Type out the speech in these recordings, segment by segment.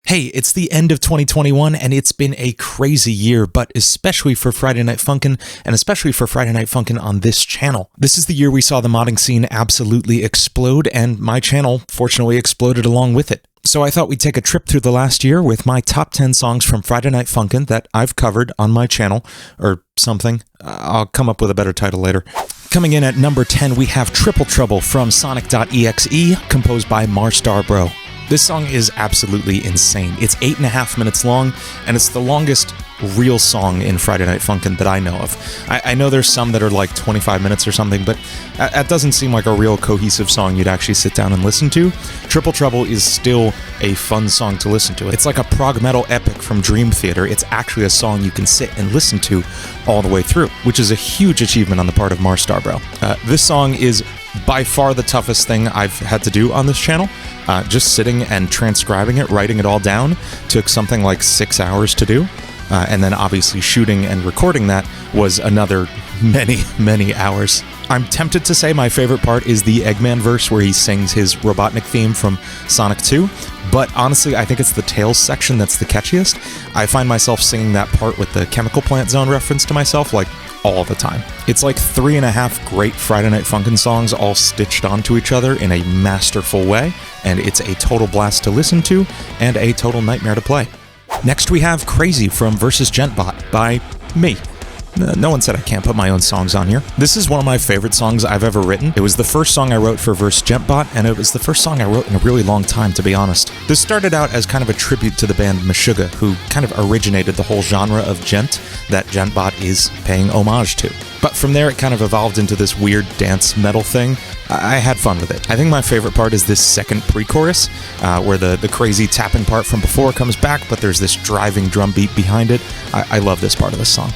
Hey, it's the end of 2021 and it's been a crazy year, but especially for Friday Night Funkin' and especially for Friday Night Funkin' on this channel. This is the year we saw the modding scene absolutely explode, and my channel fortunately exploded along with it. So I thought we'd take a trip through the last year with my top 10 songs from Friday Night Funkin' that I've covered on my channel, or something. I'll come up with a better title later. Coming in at number 10, we have Triple Trouble from Sonic.exe, composed by Marstarbro. This song is absolutely insane. It's 8.5 minutes long, and it's the longest real song in Friday Night Funkin' that I know of. I know there's some that are like 25 minutes or something, but that doesn't seem like a real cohesive song you'd actually sit down and listen to. Triple Trouble is still a fun song to listen to. It's like a prog metal epic from Dream Theater. It's actually a song you can sit and listen to all the way through, which is a huge achievement on the part of Marstarbro. This song is by far the toughest thing I've had to do on this channel. Just sitting and transcribing it, writing it all down, took something like 6 hours to do. And then obviously shooting and recording that was another many hours. I'm tempted to say my favorite part is the Eggman verse where he sings his Robotnik theme from Sonic 2, but honestly I think it's the Tails section that's the catchiest. I find myself singing that part with the Chemical Plant Zone reference to myself like all the time. It's like 3.5 great Friday Night Funkin' songs all stitched onto each other in a masterful way, and it's a total blast to listen to and a total nightmare to play. Next we have Crazy from Versus Gentbot by me. No one said I can't put my own songs on here. This is one of my favorite songs I've ever written. It was the first song I wrote for Versus Gentbot, and it was the first song I wrote in a really long time, to be honest. This started out as kind of a tribute to the band Meshuggah, who kind of originated the whole genre of gent that Gentbot is paying homage to. But from there it kind of evolved into this weird dance metal thing. I had fun with it. I think my favorite part is this second pre-chorus, where the crazy tapping part from before comes back, but there's this driving drum beat behind it. I love this part of the song.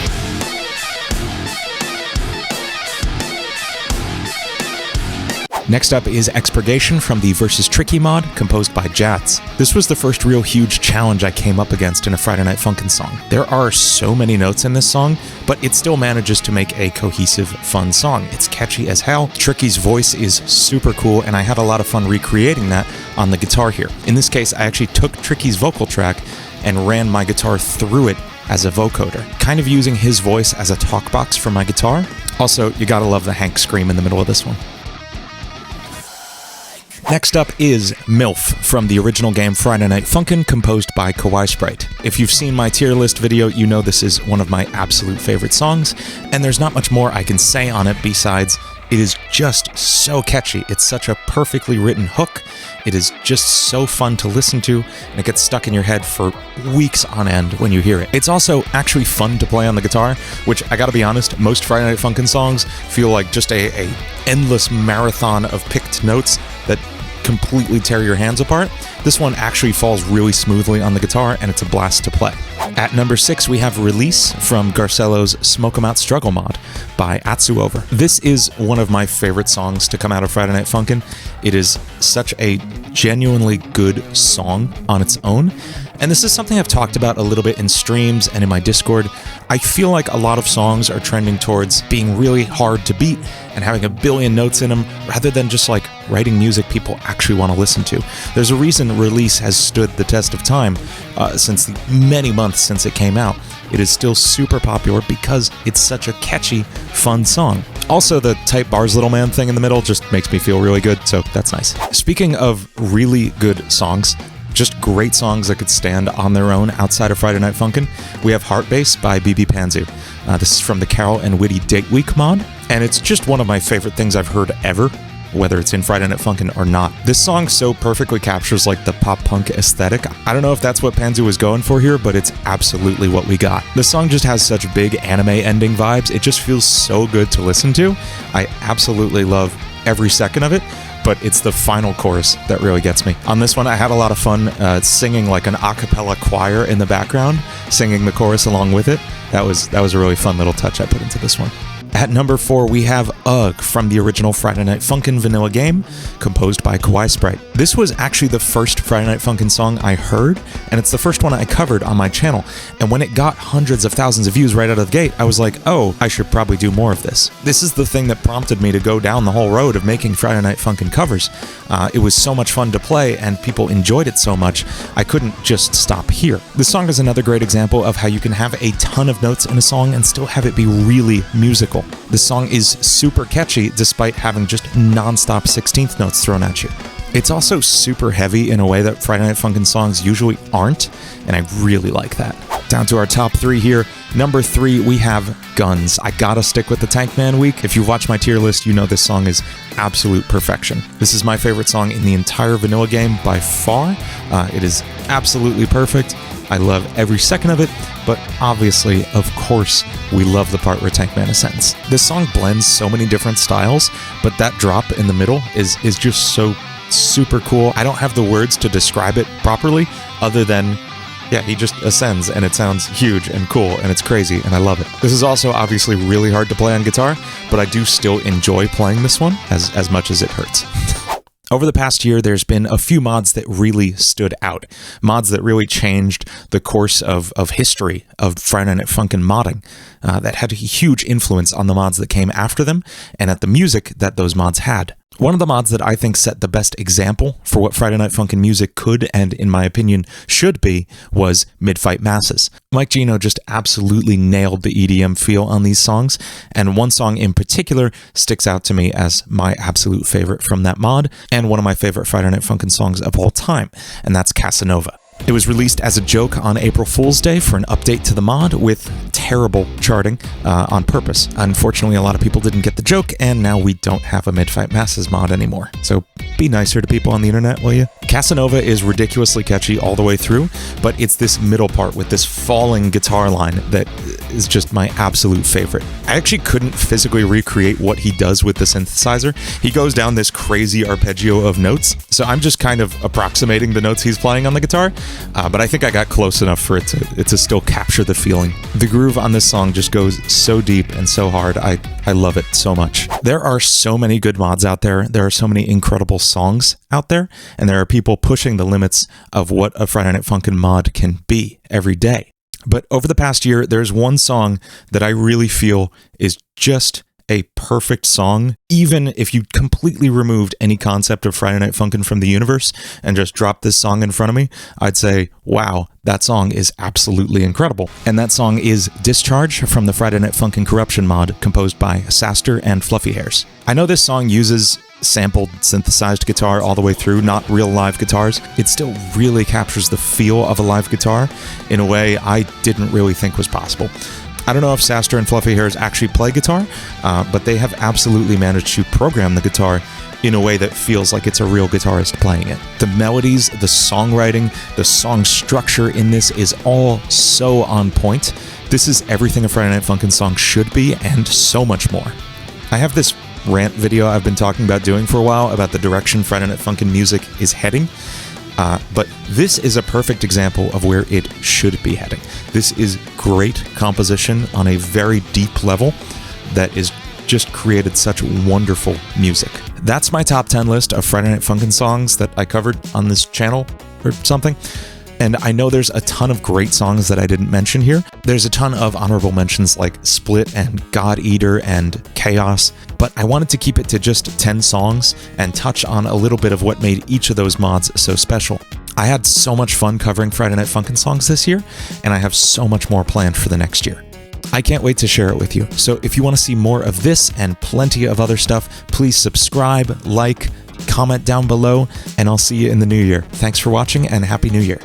Next up is Expurgation from the Versus Tricky mod, composed by Jats. This was the first real huge challenge I came up against in a Friday Night Funkin' song. There are so many notes in this song, but it still manages to make a cohesive, fun song. It's catchy as hell, Tricky's voice is super cool, and I had a lot of fun recreating that on the guitar here. In this case, I actually took Tricky's vocal track and ran my guitar through it as a vocoder, kind of using his voice as a talk box for my guitar. Also, you gotta love the Hank scream in the middle of this one. Next up is MILF from the original game Friday Night Funkin', composed by Kawaii Sprite. If you've seen my tier list video, you know this is one of my absolute favorite songs, and there's not much more I can say on it besides it is just so catchy. It's such a perfectly written hook. It is just so fun to listen to, and it gets stuck in your head for weeks on end when you hear it. It's also actually fun to play on the guitar, which I gotta be honest, most Friday Night Funkin' songs feel like just a endless marathon of picked notes that completely tear your hands apart. This one actually falls really smoothly on the guitar, and it's a blast to play. At number 6, we have Release from Garcello's Smoke 'Em Out Struggle mod by Atsuover. This is one of my favorite songs to come out of Friday Night Funkin'. It is such a genuinely good song on its own, and this is something I've talked about a little bit in streams and in my Discord. I feel like a lot of songs are trending towards being really hard to beat and having a billion notes in them, rather than just like writing music people actually want to listen to. There's a reason Release has stood the test of time since the many months since it came out. It is still super popular because it's such a catchy, fun song. Also, the Tight Bars Little Man thing in the middle just makes me feel really good, so that's nice. Speaking of really good songs, just great songs that could stand on their own outside of Friday Night Funkin', we have Heart Bass by BB Panzu. This is from the Carol and Witty Date Week mod, and it's just one of my favorite things I've heard ever, whether it's in Friday Night Funkin' or not. This song so perfectly captures like the pop-punk aesthetic. I don't know if that's what Panzu was going for here, but it's absolutely what we got. The song just has such big anime ending vibes. It just feels so good to listen to. I absolutely love every second of it, but it's the final chorus that really gets me. On this one, I had a lot of fun singing like an a cappella choir in the background, singing the chorus along with it. That was a really fun little touch I put into this one. At number 4, we have Ugh from the original Friday Night Funkin' vanilla game, composed by Kawaii Sprite. This was actually the first Friday Night Funkin' song I heard, and it's the first one I covered on my channel. And when it got hundreds of thousands of views right out of the gate, I was like, oh, I should probably do more of this. This is the thing that prompted me to go down the whole road of making Friday Night Funkin' covers. It was so much fun to play, and people enjoyed it so much, I couldn't just stop here. This song is another great example of how you can have a ton of notes in a song and still have it be really musical. This song is super catchy despite having just non-stop 16th notes thrown at you. It's also super heavy in a way that Friday Night Funkin' songs usually aren't, and I really like that. Down to our top 3 here. Number 3, we have Guns. I gotta stick with the Tank Man week. If you watch my tier list, you know this song is absolute perfection. This is my favorite song in the entire vanilla game by far. It is absolutely perfect. I love every second of it, but obviously, of course, we love the part where Tank Man ascends. This song blends so many different styles, but that drop in the middle is just so super cool. I don't have the words to describe it properly other than, yeah, he just ascends and it sounds huge and cool and it's crazy and I love it. This is also obviously really hard to play on guitar, but I do still enjoy playing this one as much as it hurts. Over the past year, there's been a few mods that really stood out. Mods that really changed the course of history of Friday Night Funkin' modding that had a huge influence on the mods that came after them and at the music that those mods had. One of the mods that I think set the best example for what Friday Night Funkin' music could and, in my opinion, should be was Mid-Fight Masses. Mike Gino just absolutely nailed the EDM feel on these songs, and one song in particular sticks out to me as my absolute favorite from that mod, and one of my favorite Friday Night Funkin' songs of all time, and that's Casanova. It was released as a joke on April Fool's Day for an update to the mod with terrible charting on purpose. Unfortunately, a lot of people didn't get the joke, and now we don't have a Mid-Fight Masses mod anymore. So be nicer to people on the internet, will you? Casanova is ridiculously catchy all the way through, but it's this middle part with this falling guitar line that is just my absolute favorite. I actually couldn't physically recreate what he does with the synthesizer. He goes down this crazy arpeggio of notes, so I'm just kind of approximating the notes he's playing on the guitar. But I think I got close enough for it to still capture the feeling. The groove on this song just goes so deep and so hard. I love it so much. There are so many good mods out there. There are so many incredible songs out there. And there are people pushing the limits of what a Friday Night Funkin' mod can be every day. But over the past year, there's one song that I really feel is just a perfect song, even if you completely removed any concept of Friday Night Funkin' from the universe and just dropped this song in front of me, I'd say, wow, that song is absolutely incredible. And that song is Discharge from the Friday Night Funkin' Corruption mod composed by Saster and Fluffy Hairs. I know this song uses sampled synthesized guitar all the way through, not real live guitars. It still really captures the feel of a live guitar in a way I didn't really think was possible. I don't know if Saster and Fluffy Hairs actually play guitar, but they have absolutely managed to program the guitar in a way that feels like it's a real guitarist playing it. The melodies, the songwriting, the song structure in this is all so on point. This is everything a Friday Night Funkin' song should be, and so much more. I have this rant video I've been talking about doing for a while about the direction Friday Night Funkin' music is heading. But this is a perfect example of where it should be heading. This is great composition on a very deep level that is just created such wonderful music. That's my top 10 list of Friday Night Funkin' songs that I covered on this channel or something. And I know there's a ton of great songs that I didn't mention here. There's a ton of honorable mentions like Split and God Eater and Chaos, but I wanted to keep it to just 10 songs and touch on a little bit of what made each of those mods so special. I had so much fun covering Friday Night Funkin' songs this year, and I have so much more planned for the next year. I can't wait to share it with you. So if you want to see more of this and plenty of other stuff, please subscribe, like, comment down below, and I'll see you in the new year. Thanks for watching and Happy New Year.